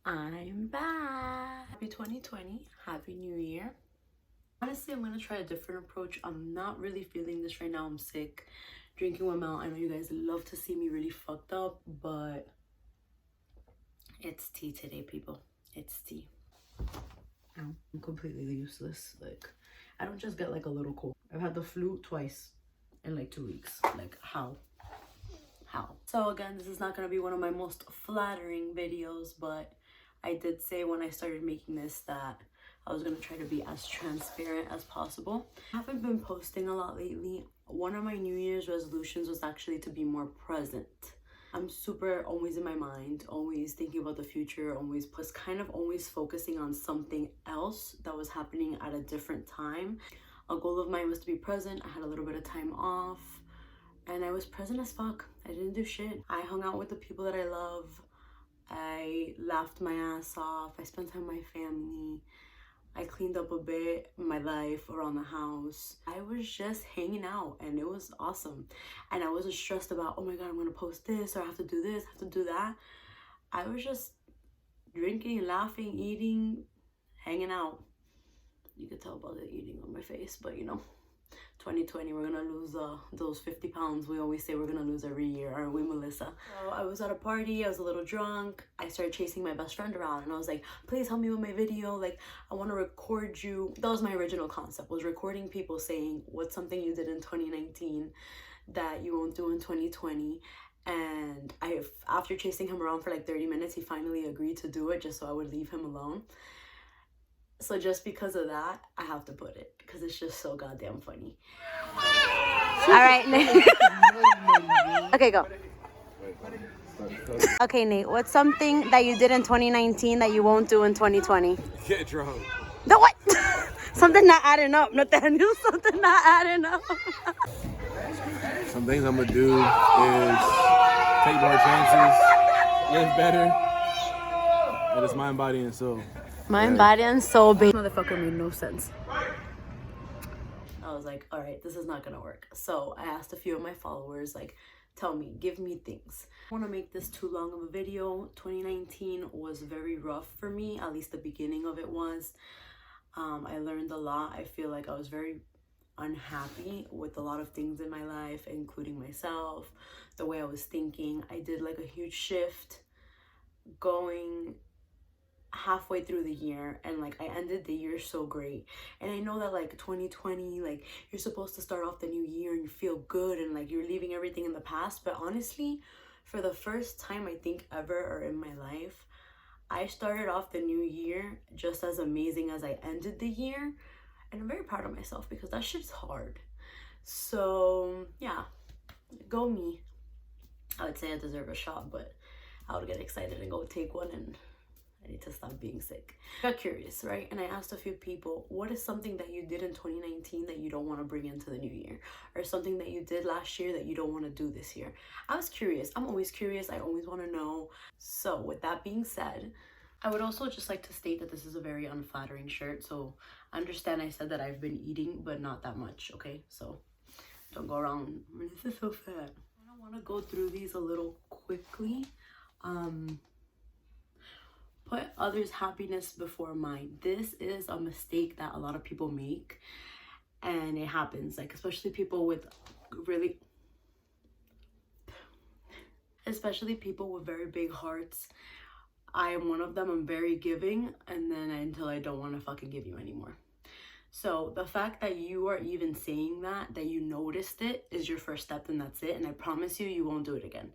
I'm back. Happy 2020. Happy New Year. Honestly, I'm going to try a different approach. I'm not really feeling this right now. I'm sick. Drinking with Mel. I know you guys love to see me really fucked up, but it's tea today, people. It's tea. I'm completely useless. Like, I don't just get like a little cold. I've had the flu twice in like 2 weeks. Like, how? So again, this is not going to be one of my most flattering videos, but I did say when I started making this that I was going to try to be as transparent as possible. I haven't been posting a lot lately. One of my New Year's resolutions was actually to be more present. I'm super always in my mind, always thinking about the future, always focusing on something else that was happening at a different time. A goal of mine was to be present. I had a little bit of time off and I was present as fuck. I didn't do shit. I hung out with the people that I love. I laughed my ass off. I spent time with my family. I cleaned up a bit my life around the house. I was just hanging out and it was awesome. And I wasn't stressed about, oh my God, I'm gonna post this or I have to do this, I have to do that. I was just drinking, laughing, eating, hanging out. You could tell about the eating on my face, but you know, 2020, we're gonna lose those 50 pounds we always say we're gonna lose every year, aren't we, Melissa? So I was at a party, I was a little drunk. I started chasing my best friend around and I was like, please help me with my video. Like, I want to record you. That was my original concept, was recording people saying what's something you did in 2019 that you won't do in 2020. And after chasing him around for like 30 minutes, he finally agreed to do it just so I would leave him alone. So just because of that, I have to put it because it's just so goddamn funny. All right, Nate. Okay, go. Okay, Nate, what's something that you did in 2019 that you won't do in 2020? Get drunk. No, what? Something not adding up, Nathaniel. Something not adding up. Some things I'm gonna do is take more chances, live better, and it's mind, body, and soul. Mind, body, and soul, baby. Motherfucker made no sense. I was like, all right, this is not gonna work. So I asked a few of my followers, like, tell me, give me things. I don't want to make this too long of a video. 2019 was very rough for me, at least the beginning of it was. I learned a lot. I feel like I was very unhappy with a lot of things in my life, including myself, the way I was thinking. I did like a huge shift going halfway through the year, and like I ended the year so great. And I know that like 2020, like you're supposed to start off the new year and you feel good and like you're leaving everything in the past, but honestly, for the first time I think ever or in my life, I started off the new year just as amazing as I ended the year, and I'm very proud of myself because that shit's hard. So yeah, go me. I would say I deserve a shot, but I would get excited and go take one, and I need to stop being sick. I got curious, right? And I asked a few people, what is something that you did in 2019 that you don't want to bring into the new year? Or something that you did last year that you don't want to do this year? I was curious. I'm always curious. I always want to know. So with that being said, I would also just like to state that this is a very unflattering shirt. So I understand I said that I've been eating, but not that much, okay? So don't go around, this is so fat. I want to go through these a little quickly. Put others' happiness before mine. This is a mistake that a lot of people make, and it happens, like especially people with very big hearts. I am one of them. I'm very giving, and then until I don't want to fucking give you anymore. So the fact that you are even saying that you noticed it, is your first step, and that's it. And I promise you, you won't do it again.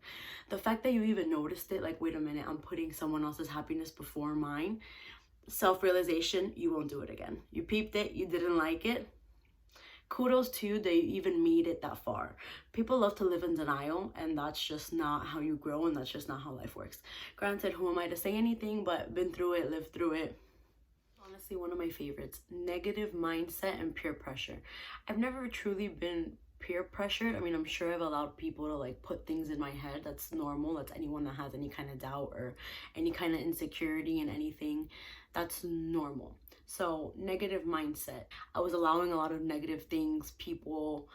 The fact that you even noticed it, like, wait a minute, I'm putting someone else's happiness before mine. Self-realization, you won't do it again. You peeped it, you didn't like it. Kudos to you that you even made it that far. People love to live in denial, and that's just not how you grow, and that's just not how life works. Granted, who am I to say anything, but been through it, lived through it. Honestly, one of my favorites, negative mindset and peer pressure. I've never truly been peer pressured. I mean, I'm sure I've allowed people to like put things in my head. That's normal. That's anyone that has any kind of doubt or any kind of insecurity in anything. That's normal. So negative mindset. I was allowing a lot of negative things, people,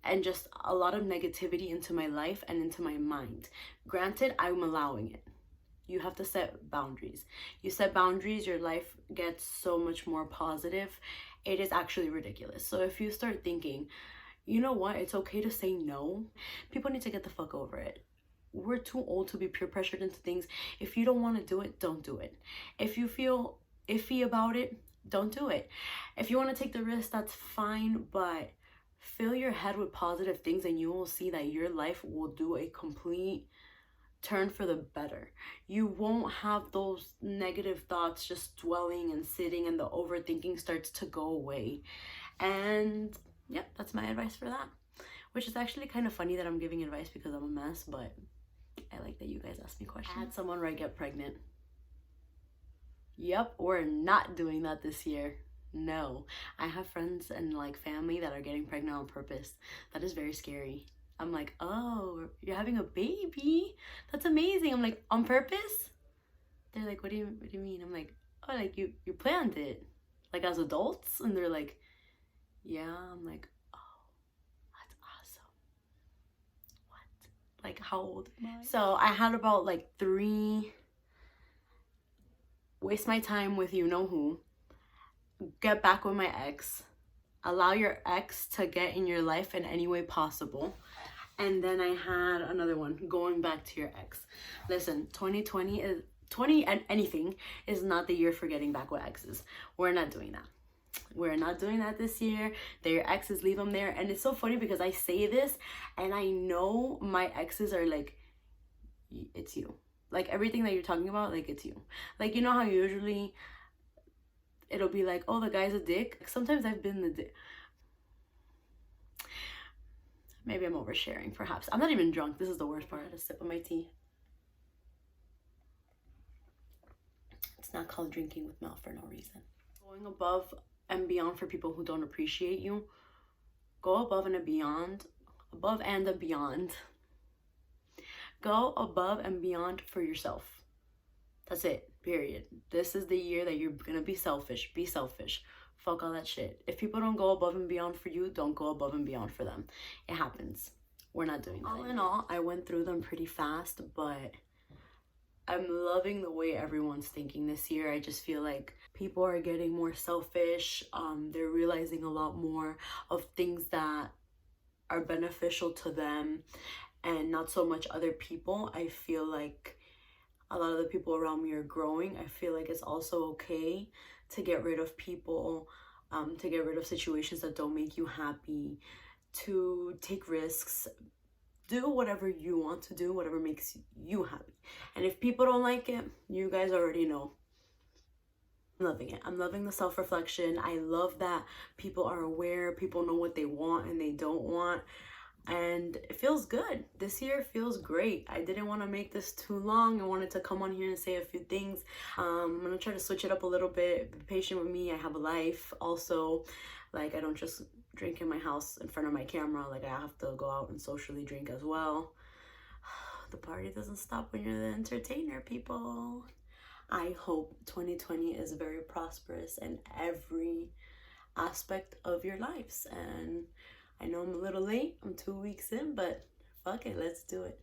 and just a lot of negativity into my life and into my mind. Granted, I'm allowing it. You have to set boundaries. You set boundaries, your life gets so much more positive. It is actually ridiculous. So if you start thinking, you know what, it's okay to say no, people need to get the fuck over it. We're too old to be peer pressured into things. If you don't want to do it, don't do it. If you feel iffy about it, don't do it. If you want to take the risk, that's fine, but fill your head with positive things and you will see that your life will do a complete turn for the better. You won't have those negative thoughts just dwelling and sitting, and the overthinking starts to go away. And yep, that's my advice for that. Which is actually kind of funny that I'm giving advice because I'm a mess, but I like that you guys ask me questions. I had someone write get pregnant. Yep, we're not doing that this year. No. I have friends and like family that are getting pregnant on purpose. That is very scary. I'm like, oh, you're having a baby? That's amazing. I'm like, on purpose? They're like, what do you mean? I'm like, oh, like you planned it, like as adults? And they're like, yeah. I'm like, oh, that's awesome. What? Like, how old am I? So I had about like 3 waste my time with you know who, get back with my ex, allow your ex to get in your life in any way possible. And then I had another one, going back to your ex. Listen, 2020 is anything is not the year for getting back with exes. We're not doing that. We're not doing that this year. They're your exes, leave them there. And it's so funny because I say this and I know my exes are like, it's you. Like everything that you're talking about, like it's you. Like, you know how usually it'll be like, oh, the guy's a dick. Sometimes I've been the dick. Maybe I'm oversharing, perhaps. I'm not even drunk. This is the worst part. I had a sip of my tea. It's not called Drinking with Mel for no reason. Going above and beyond for people who don't appreciate you. Go above and beyond. Above and beyond. Go above and beyond for yourself. That's it, period. This is the year that you're gonna be selfish. Be selfish. Fuck all that shit. If people don't go above and beyond for you, don't go above and beyond for them. It happens. We're not doing that. All in all, I went through them pretty fast, but I'm loving the way everyone's thinking this year. I just feel like people are getting more selfish. They're realizing a lot more of things that are beneficial to them and not so much other people. I feel like a lot of the people around me are growing. I feel like it's also okay to get rid of people, to get rid of situations that don't make you happy, to take risks, do whatever you want to do, whatever makes you happy. And if people don't like it, you guys already know. I'm loving it. I'm loving the self-reflection. I love that people are aware, people know what they want and they don't want. And it feels good. This year feels great. I didn't want to make this too long. I wanted to come on here and say a few things. I'm going to try to switch it up a little bit. Be patient with me. I have a life. Also, like, I don't just drink in my house in front of my camera. Like, I have to go out and socially drink as well. The party doesn't stop when you're the entertainer, people. I hope 2020 is very prosperous in every aspect of your lives. And I know I'm a little late. I'm 2 weeks in, but fuck it, let's do it.